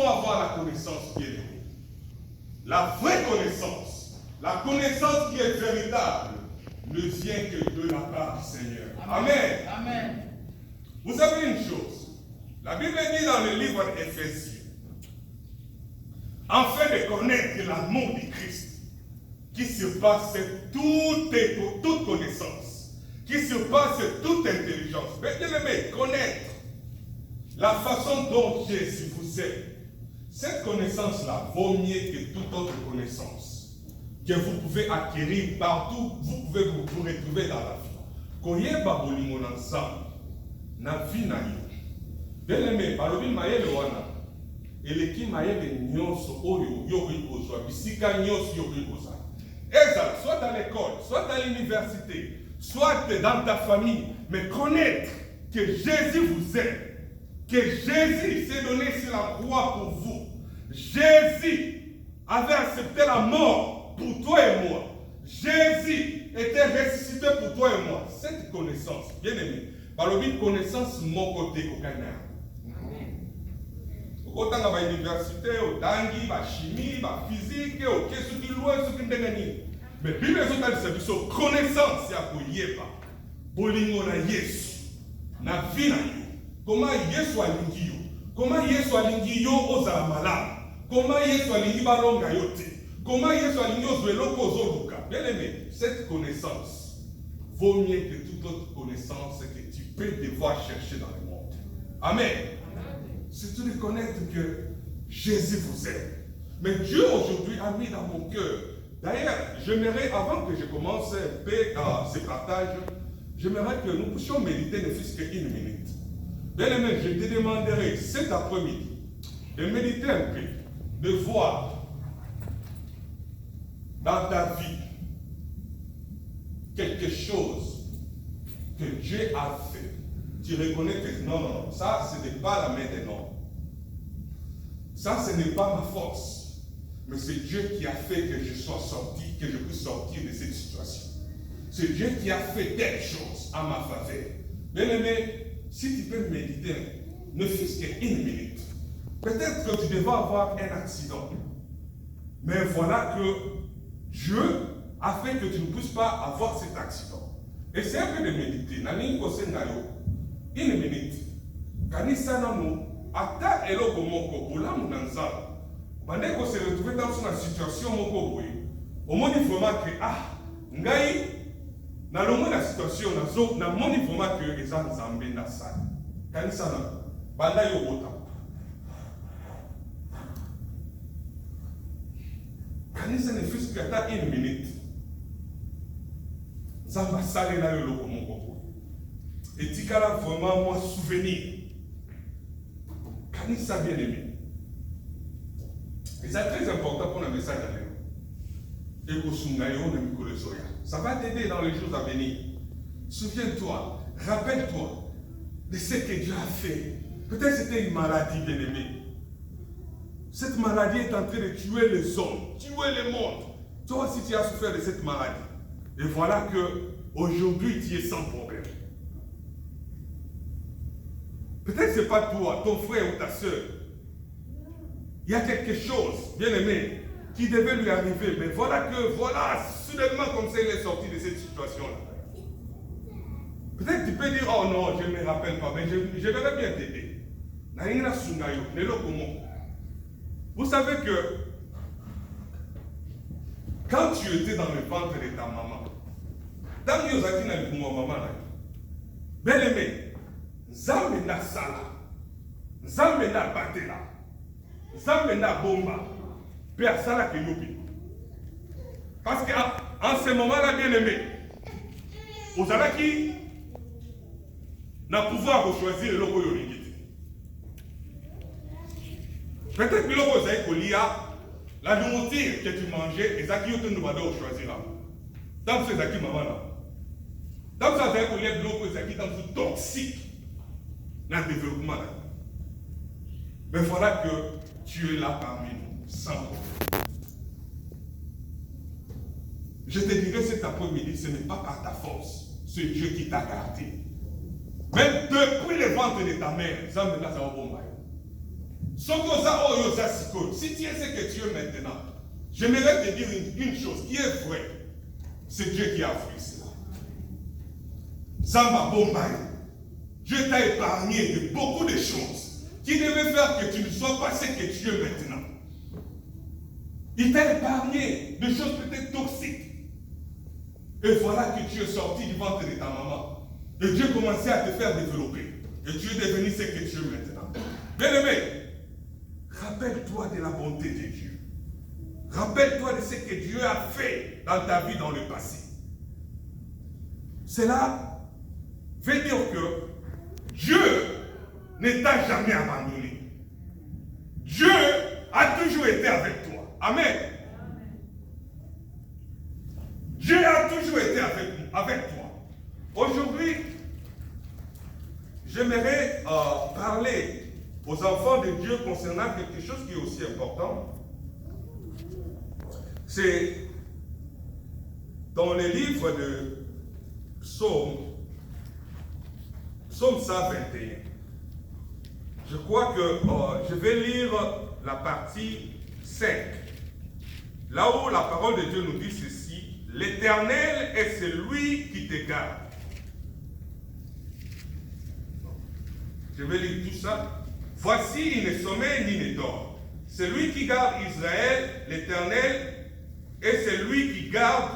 avoir la connaissance qui est aimée. La vraie connaissance, la connaissance qui est véritable, ne vient que de la part du Seigneur. Amen. Amen. Vous savez une chose, la Bible dit dans le livre d'Éphésiens, afin de connaître l'amour du Christ, qui surpasse toute connaissance, qui surpasse toute intelligence. Mais bien aimé, connaître la façon dont Jésus vous aime, cette connaissance-là vaut mieux que toute autre connaissance que vous pouvez acquérir partout, vous pouvez vous retrouver dans la vie. Koyeba bolingo ensemble, na vie na yo. Bien aimé, balobi mayele wana, eleki mayele nyonso oyo yokoki kozwa, bisika nyonso yokoki kozwa. Ezala, soit à l'école, soit à l'université, soit dans ta famille, mais connaître que Jésus vous aime, que Jésus s'est donné sur la croix pour vous. Jésus avait accepté la mort pour toi et moi. Jésus était ressuscité pour toi et moi. Cette connaissance, bien aimé, par le connaissance, mon côté, au Canada. Au temps de l'université, au tangi, la chimie, la physique, au qu'est-ce qui loin, ce qui n'est mais Bible est dans le service, connaissance, c'est à Koyeba. Bolingo na Yesu, na vie na yo. Comment Yesu alingi yo? Comment Yesu alingi yo ozala malade? Comment Yesu alingi balonga yo te? Comment Yesu alingi ozwelo kozoluka? Bien aimé, cette connaissance vaut mieux que toute autre connaissance que tu peux devoir chercher dans le monde. Amen. C'est de connaître que Jésus vous aime. Mais Dieu aujourd'hui a mis dans mon cœur. D'ailleurs, j'aimerais, avant que je commence un peu ce partage, j'aimerais que nous puissions méditer ne fût-ce qu'une minute. Bien aimé, je te demanderai cet après-midi de méditer un peu, de voir dans ta vie quelque chose que Dieu a fait. Tu reconnais que non, ça ce n'est pas la main des hommes. Ça ce n'est pas ma force. Mais c'est Dieu qui a fait que je sois sorti, que je puisse sortir de cette situation. C'est Dieu qui a fait telle chose à ma faveur. Bien aimé, si tu peux méditer, ne fût-ce qu'une minute. Peut-être que tu devais avoir un accident. Mais voilà que Dieu a fait que tu ne puisses pas avoir cet accident. Et c'est un peu de méditer. Une minute. Kanisa namu, ata eloko moko, bolamu nanzala. Pendant qu'on se retrouve dans une situation, au moins il faut que ngai na longo la situation na moni vraiment que les gens zambé na ça. Kanisa na banda yo bota. Kanisa ne fût-ce qu'à une minute. Zamba sale na yo loko moko. Et tikala vraiment moi souvenir. Kanisa bien aimé. Et c'est très important pour un message à l'heure. Ça va t'aider dans les jours à venir. Souviens-toi, rappelle-toi de ce que Dieu a fait. Peut-être c'était une maladie, bien-aimée. Cette maladie est en train de tuer les hommes, tuer le monde. Toi aussi, tu as souffert de cette maladie. Et voilà que aujourd'hui, tu es sans problème. Peut-être ce n'est pas toi, ton frère ou ta soeur. Il y a quelque chose, bien aimé, qui devait lui arriver. Mais voilà, soudainement comme ça, il est sorti de cette situation-là. Peut-être tu peux dire, oh non, je ne me rappelle pas, mais je vais bien t'aider. Vous savez que quand tu étais dans le ventre de ta maman, dans le ventre de maman, bien aimé, Nzambe na sala, Nzambe na batela. Nzambe na bomba, puis à ça là que yobi. Parce qu'en ce moment-là, bien aimé, vous avez qui n'a pouvoir de choisir le logo yoringiti. Peut-être que vous avez colia la nourriture que tu mangeais et ça qui est nous va choisir. Dans ce qui maman là, dans ça vous avez colia de l'eau qui dans ce toxique dans le développement là. Mais voilà que tu es là parmi nous, sans problème. Je te dirai cet après-midi, ce n'est pas par ta force, c'est Dieu qui t'a gardé. Même depuis le ventre de ta mère, Si tu es ce que tu es maintenant, j'aimerais te dire une chose qui est vraie. C'est Dieu qui a fait cela. Zamba Bombay. Dieu t'a épargné de beaucoup de choses qui devaient faire que tu ne sois pas ce que tu es maintenant. Il t'a épargné de choses peut-être toxiques. Et voilà que tu es sorti du ventre de ta maman. Et Dieu commençait à te faire développer. Et tu es devenu ce que tu es maintenant. Bien-aimé, rappelle-toi de la bonté de Dieu. Rappelle-toi de ce que Dieu a fait dans ta vie dans le passé. Cela veut dire que Dieu ne t'a jamais abandonné. Dieu a toujours été avec toi. Amen. Dieu a toujours été avec toi. Aujourd'hui, j'aimerais parler aux enfants de Dieu concernant quelque chose qui est aussi important. C'est dans le livre de Psaume 121. Je crois que je vais lire la partie 5. Là où la parole de Dieu nous dit ceci: l'Éternel est celui qui te garde. Je vais lire tout ça. Voici, il ne sommeille ni ne dort. Celui qui garde Israël, l'Éternel est celui qui garde.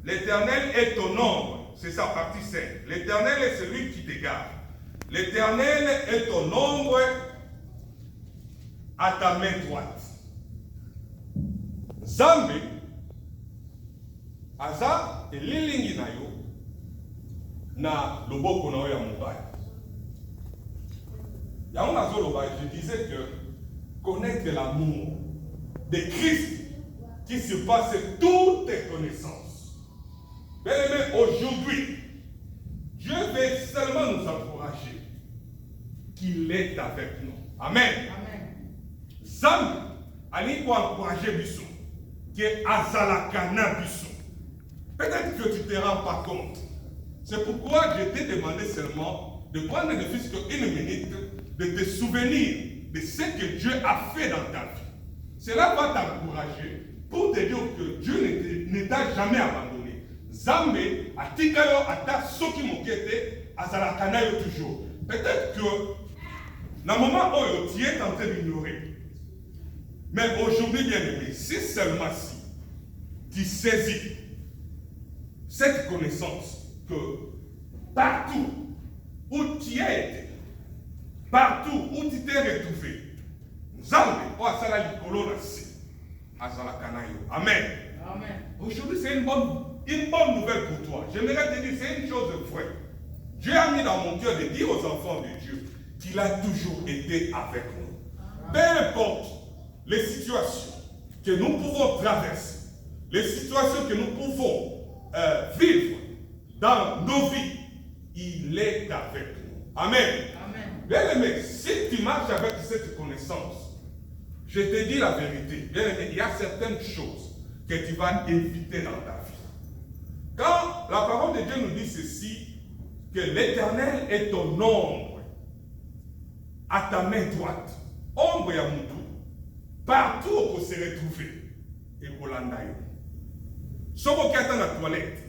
L'Éternel est ton ombre. C'est sa partie 5. L'Éternel est celui qui te garde. L'Éternel est ton ombre à ta main droite. Zambe, aza elilingi na yo na loboko na yo ya mobali. Je disais que connaître l'amour de Christ qui surpasse toutes tes connaissances. Bien-aimé, aujourd'hui, Dieu veut seulement nous encourager qu'il est avec nous. Amen. Zam, allez pour encourager Bissou, qui est Azalakana Bissou. Peut-être que tu ne te rends pas compte. C'est pourquoi je t'ai demandé seulement de prendre ne fût-ce qu'une minute, de te souvenir de ce que Dieu a fait dans ta vie. Cela va t'encourager pour te dire que Dieu ne t'a jamais abandonné. Zambé, Atikalo, Ata, Soki Mokete, Azalakana yo toujours. Peut-être que, dans le moment où tu es en train d'ignorer, mais aujourd'hui, bien aimé, si seulement si tu saisis cette connaissance que partout où tu as été, partout où tu t'es retrouvé, Zambé, ou Azala Likolo Nasi, Azalakana yo. Amen. Aujourd'hui, c'est une bonne nouvelle pour toi. J'aimerais te dire, c'est une chose vraie. Dieu a mis dans mon cœur de dire aux enfants de Dieu qu'il a toujours été avec nous. Peu importe les situations que nous pouvons traverser, les situations que nous pouvons vivre dans nos vies, il est avec nous. Amen. Bien aimé, si tu marches avec cette connaissance, je te dis la vérité. Bien aimé, il y a certaines choses que tu vas éviter dans ta vie. Quand la parole de Dieu nous dit ceci, que l'Éternel est ton ombre à ta main droite, ombre ya mutu, partout où on se retrouve, et Rolanda yo. Soko qui attend la toilette,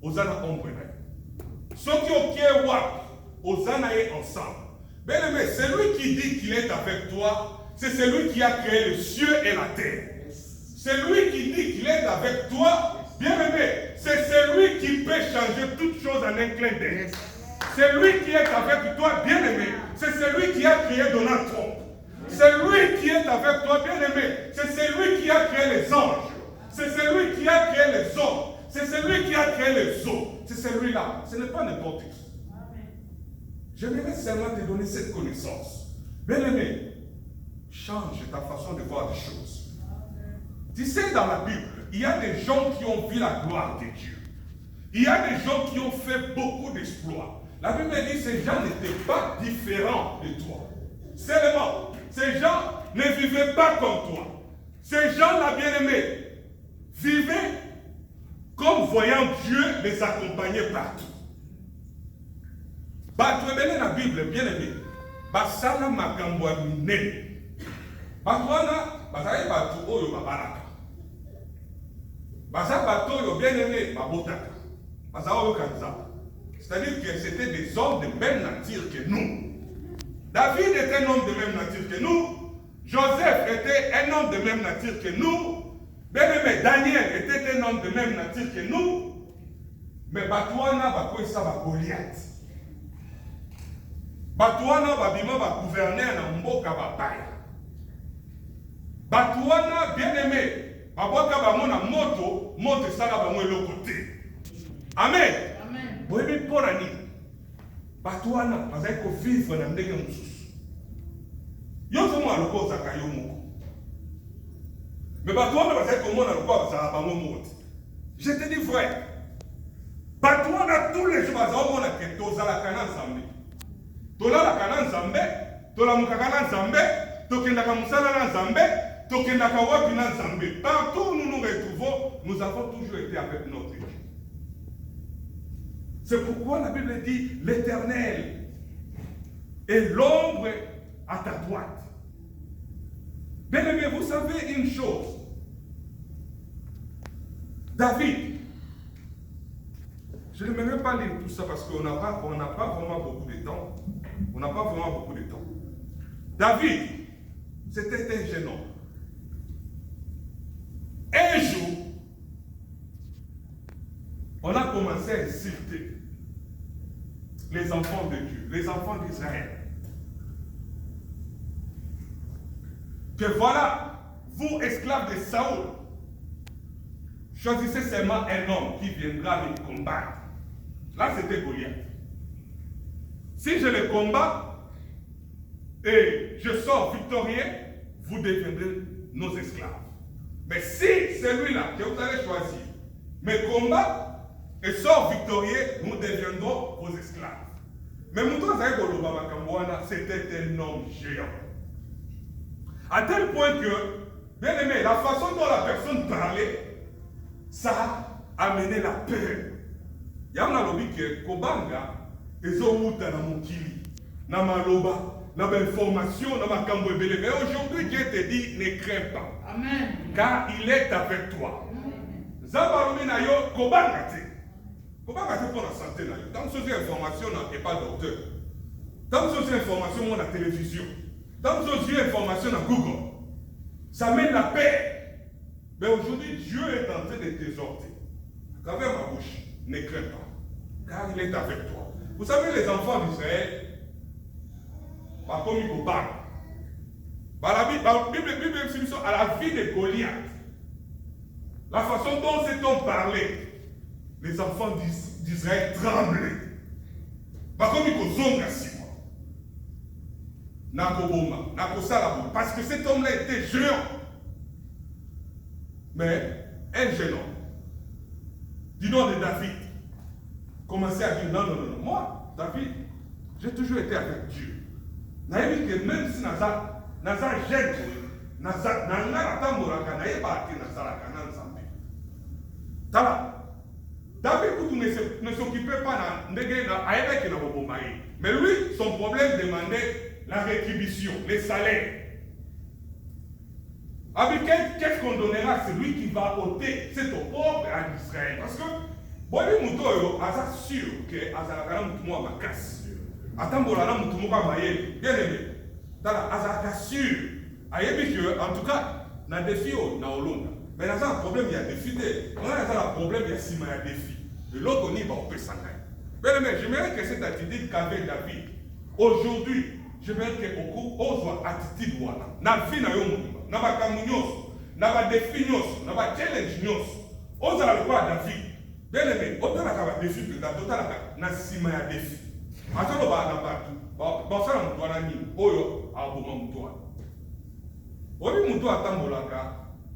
osana ombre na yo. Soko qui est wap, osana est ensemble. Bien aimé, celui qui dit qu'il est avec toi, c'est celui qui a créé le ciel et la terre. Celui qui dit qu'il est avec toi, bien aimé, c'est celui qui peut changer toutes choses en un clin d'œil. Celui qui est avec toi, bien aimé, c'est celui qui a créé Donald Trump. Celui qui est avec toi, bien aimé, c'est celui qui a créé les anges. C'est celui qui a créé les hommes. C'est celui qui a créé les eaux. C'est celui-là. Ce n'est pas n'importe qui. J'aimerais seulement te donner cette connaissance. Bien aimé, change ta façon de voir les choses. Tu sais, dans la Bible, il y a des gens qui ont vu la gloire de Dieu. Il y a des gens qui ont fait beaucoup d'exploits. La Bible dit que ces gens n'étaient pas différents de toi. Seulement, ces gens ne vivaient pas comme toi. Ces gens-là, bien-aimés, vivaient comme voyant Dieu les accompagner partout. Bah, tu es la Bible, bien-aimé. Basala makambo minene. Batouana, bazali batou oyo babalaka. Baza batou oyo bien aimé babotaka. Baza oyo kanza. C'est-à-dire que c'était des hommes de même nature que nous. David était un homme de même nature que nous. Joseph était un homme de même nature que nous. Bien-aimé, Daniel était un homme de même nature que nous. Mais Batouana va quoi ça va Goliath. Batouana va bima va gouverner na mboka va baya. Batouana bien-aimé, baboka ba mona moto sala ba mo côté. Amen. Amen. Boyebi pona ni. Batouana bazai ko vivre na ndenge mususu. Yo zo mo aloko zaka yo moko. Mais Batouana bazai ko mona aloko za ba mo moto. Je te dis frère, Batouana tous les jours bazai mona ke tozala kana nzambe. Tola la kana nzambe, tola mukaka nzambe, tokendaka musala na nzambe, tokendaka wapi na nzambe. Partout où nous nous retrouvons, nous avons toujours été avec notre Dieu. C'est pourquoi la Bible dit l'Éternel est l'ombre à ta droite. Bien aimé, vous savez une chose. David, je ne vais même pas lire tout ça parce qu'on n'a pas vraiment beaucoup de temps. On n'a pas vraiment beaucoup de temps. David, c'était un jeune homme. Un jour, on a commencé à insulter les enfants de Dieu, les enfants d'Israël. Que voilà, vous, esclaves de Saoul, choisissez seulement un homme qui viendra les combattre. Là, c'était Goliath. Si je le combats et je sors victorieux, vous deviendrez nos esclaves. Mais si celui-là que vous allez choisir me combat et sort victorieux, nous deviendrons vos esclaves. Mais c'était un homme géant. À tel point que, bien aimé, la façon dont la personne parlait, ça a amené la peur. Il y a un lobby que Kobanga, ils ont eu dans mon kili, dans ma loba, dans ma information, dans ma cambouébélé. Mais aujourd'hui, Dieu te dit, ne crains pas. Amen. Car il est avec toi. Zabaroumi na yo, Kobanga te. Kobanga te pour la santé na yo. Tant que c'est information, n'est pas docteur. Tant que c'est information, on a télévision. Tant que c'est information, à Google. Ça mène la paix. Mais aujourd'hui, Dieu est en train de t'exhorter. À travers ma bouche, ne crains pas. Car il est avec toi. Vous savez, les enfants d'Israël, pas comme ils parlent. La Bible à la vie de Goliath. La façon dont cet homme parlait, les enfants d'Israël tremblaient. Pas comme ils zonga si moi. Nakoboma, Nakosalabo. Parce que cet homme-là était géant. Mais un jeune homme, du nom de David, commençait à dire non, moi, David, j'ai toujours été avec Dieu. Naïvi que même si Naza gêne, Naza Tamoraka, Naïba qui Nazaraka, Nanzambe. Tala, David ne s'occupait pas de mais lui, son problème demandait la rétribution, les salaires. Avec qu'est-ce qu'on donnera à celui qui va ôter cet pauvre en Israël? Parce que, bon, lui, Moutoyo, Aza sûr que Azakana Moutomo a ma casse. Atambolana Moutomo a maïe, bien aimé. Azaka sûr. Ayebi que, en tout cas, na défi na Olonga. Mais dans un problème, il y a défi. On a un problème, il y a six mois, il y a défi. Et l'autre, on y va au Pessangai. Bien aimé, j'aimerais que cette attitude qu'avait David, aujourd'hui, j'aimerais que beaucoup soit attitude wana. Na vie na yo moutomo. Na bakamu nyonso, na ba défi nyonso, na ba challenge nyonso. Ozala lokwa David. Bien aimé, otalaka ba défi que totalaka na sima ya défi. Atolo ba na batu, ba sala mutu wana nini oyo aboma mutu wana. Obi mutu atambolaka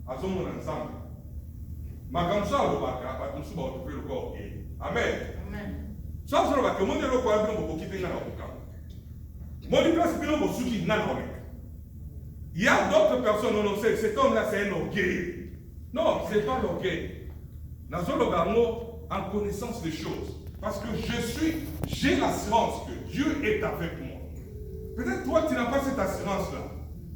azomona nzambe. Makambo sa lobaka ba musu ba otope lokwa e. Amen. Amen. Ça solo ba ke moni lokwa ya bino bokite ngana okaka. Moni place bino bosuki ngana okaka. Il y a d'autres personnes, non, cet homme-là, c'est un orgueil. Non, ce n'est pas l'orgueil. En connaissance des choses. Parce que j'ai l'assurance que Dieu est avec moi. Peut-être toi, tu n'as pas cette assurance-là.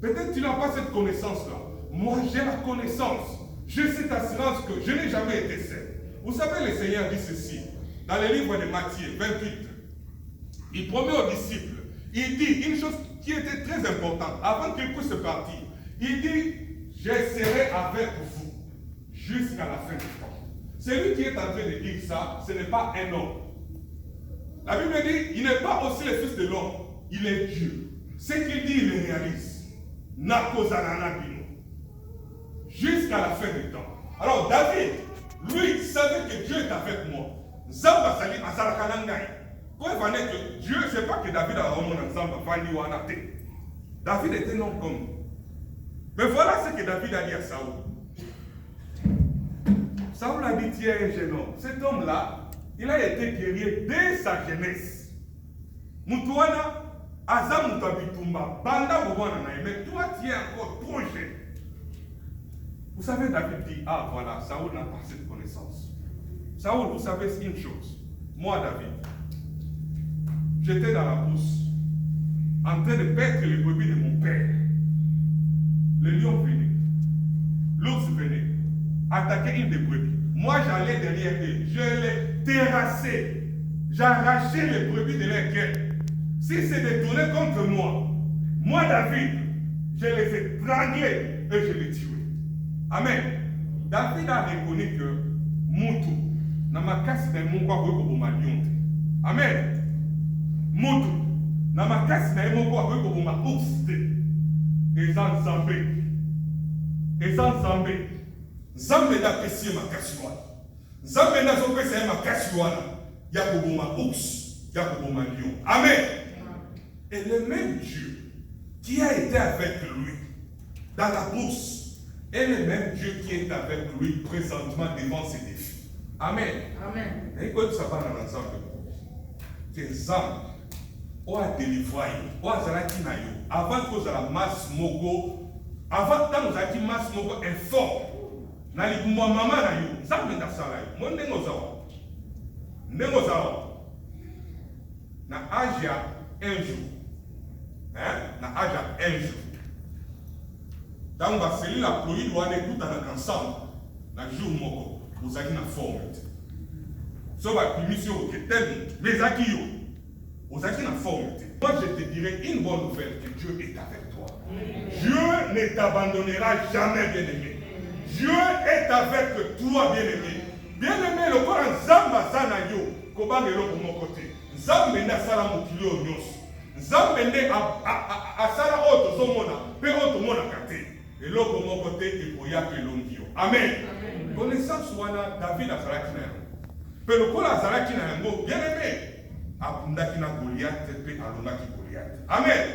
Peut-être tu n'as pas cette connaissance-là. Moi, j'ai la connaissance. J'ai cette assurance que je n'ai jamais été seul. Vous savez, le Seigneur dit ceci, dans le livre de Matthieu 28. Il promet aux disciples, il dit une chose qui était très importante, avant qu'il puisse partir. Il dit, je serai avec vous jusqu'à la fin du temps. Celui qui est en train de dire ça, ce n'est pas un homme. La Bible dit, il n'est pas aussi le fils de l'homme, il est Dieu. Ce qu'il dit, il le réalise. Jusqu'à la fin du temps. Alors David, lui, savait que Dieu est avec moi. Quand il que Dieu, ce n'est pas que David a remonté ensemble, David était un homme comme nous. Mais voilà ce que David a dit à Saoul. Saoul a dit, tiens, un jeune homme. Cet homme-là, il a été guerrier dès sa jeunesse. Moutouana, Azam Mutabitumba, Banda Bouana, mais toi, tu es encore trop jeune. Vous savez, David dit, ah voilà, Saoul n'a pas cette connaissance. Saoul, vous savez une chose. Moi, David, j'étais dans la brousse, en train de perdre les brebis de mon père. Le lion venait, l'ours venait, attaquer une des brebis. Moi, j'allais derrière eux, je les terrassais, j'arrachais les brebis de leur quête. Si c'est détourné contre moi, moi, David, je les ai étranglés et je les tuais. Amen. David a reconnu que Moutou n'a pas cassé d'un mon quoi pour ma lion. Amen. Moutou n'a pas cassé d'un mon quoi pour ma ours. Et sans Zambé. Et sans Zambé. Zambé n'a pas si ma cassouane. Zambé n'a pas si ma cassouane. Y'a pour ma ours. Y'a pour ma lion. Amen. Et le même Dieu qui a été avec lui dans la bourse est le même Dieu qui est avec lui présentement devant ses défis. Amen. Amen. Et quand ça va dans l'ensemble, que Zambé a délivré, a zalaki na yo, avant que la masse moko, avant que nous ayons masse moko est fort. Na likumwa mama na yo, Zambé na sala yo. Mo ndengo zawa. Ndengo zawa. Na aja un jour. Hein? Na aja un jour. Dans la cellule, la pluie doit aller tout ensemble. Na jour moko, vous avez une forme. So va mission au tel, mais aki yo. Vous avez une forme. Moi, je te dirais une bonne nouvelle, que Dieu est avec toi. Dieu ne t'abandonnera jamais, bien-aimé. Dieu est avec toi, bien-aimé. Bien-aimé, le corps en Zamba Zanayo, Kobangelo pour mon côté. Zambé na sala mukilio nyos. Zambé ne a sala auto zomona, pe auto mona kate. Et l'autre pour mon côté, il faut y appeler l'ongio. Amen. Connaissance wana David a sala kina. Pe le corps a sala kina yango, bien-aimé. Abundaki na Goliath, pe alonaki Goliath. Amen.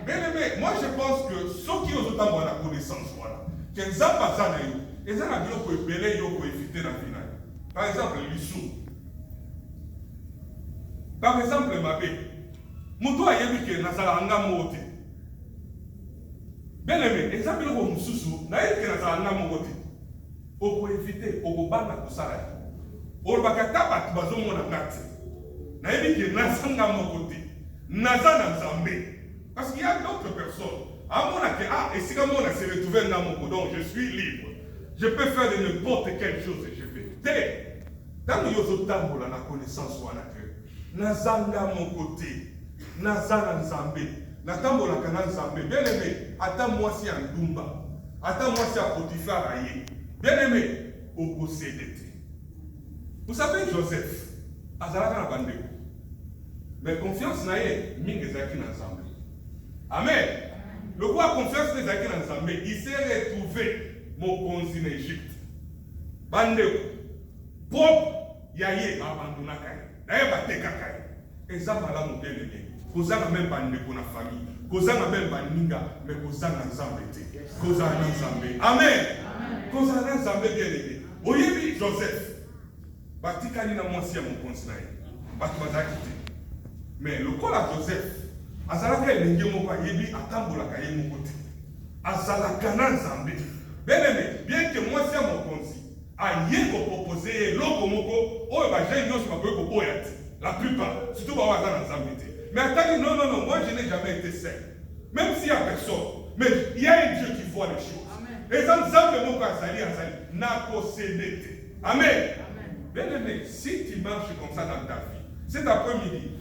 Bien-aimé, moi je pense que ceux qui ont autant de la connaissance, voilà. Que Zamba Zanayo, et ça n'a pas pu éviter la finale. Par exemple, l'issou. Par exemple, Mabé. Moutou a yébi que Nazala anga mote. Bien aimé, et ça peut être Moussou, n'a yébi que Nazala anga mote. On peut éviter, on peut banga kusara. On va kataba tubazo mona ngati. N'a yébi que Nazanga mote. Nazana Zambé. Parce qu'il y a d'autres personnes. À mon accueil, et si comme on a se retrouvé dans mon donc je suis libre. Je peux faire de n'importe quelle chose et je fais. Dans le yozotambo, la connaissance ou en Nazanga mon côté. Nazana Nzambé. Natambo la canal Nzambé. Bien aimé, attends-moi si en Dumba. Attends-moi si à Potiphar aïe. Bien aimé, au possédé. Vous savez, Joseph, Azalaka na bandeko. Mais confiance n'a yé, mingezaki na Nzambé. Amen. Le roi a confiance des acquis dans Zambé. Il s'est retrouvé mon conseil en Égypte. Bandeko. Pop, yaye, abandonna Kaye. D'ailleurs, bateka Kaye. Et ça, voilà mon bien-aimé. Kozanga même bandeko na famille. Kozanga même bandinga. Mais Kozanga Zambé. Kozanga Zambé. Amen. Kozanga Zambé bien-aimé. Oyebi Joseph. Batika ni na mwasi ya mon conseil. Batibazaki. Mais le col à Joseph. Azalaka elenge moko ayebi atambolaka ye moko te. Azalaka na Nzambe. Bien que moi c'est mon conseil. Aye ko proposer loko moko oyo ba jeune nyonso ba ko boya te. La plupart, surtout ba waza na Nzambe te. Mais attendez, non, moi je n'ai jamais été seul. Même s'il y a personne, Mais il y a un Dieu qui voit les choses. Et ça, n'a possédé. Amen. Bien aimé, si tu marches comme ça dans ta vie, cet après-midi,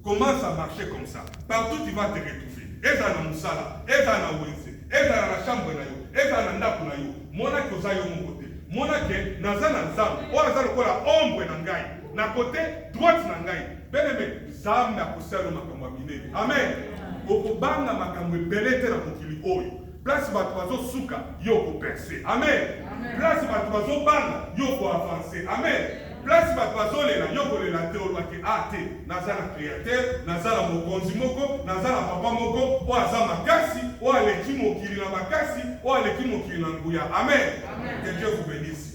commence à marcher comme ça. Partout tu vas te retrouver. Et dans la Moussala, et dans la Wense, et dans la chambre, et dans la Ndaku, Mona Kozayo mon côté. Mona ke, Nazana Zam, ou Nazana Kola, ombre Nangai, na côté, droite Nangai. Bien aimé, Zam n'a pas le makamwamine. Amen. Okobanga makamwe belete na mokili oyo. Place bato bazo suka, yo ko percer. Amen. Place bato bazo banga, yo ko avancer. Amen. Place bato bazo lela, yo ko lela te olwaki ate. Nazala créateur, nazala mokonzi moko, nazala papa moko, o aza makasi, o aleki mokili na makasi, o aleki mokili na nguya. Amen. Que Dieu vous bénisse.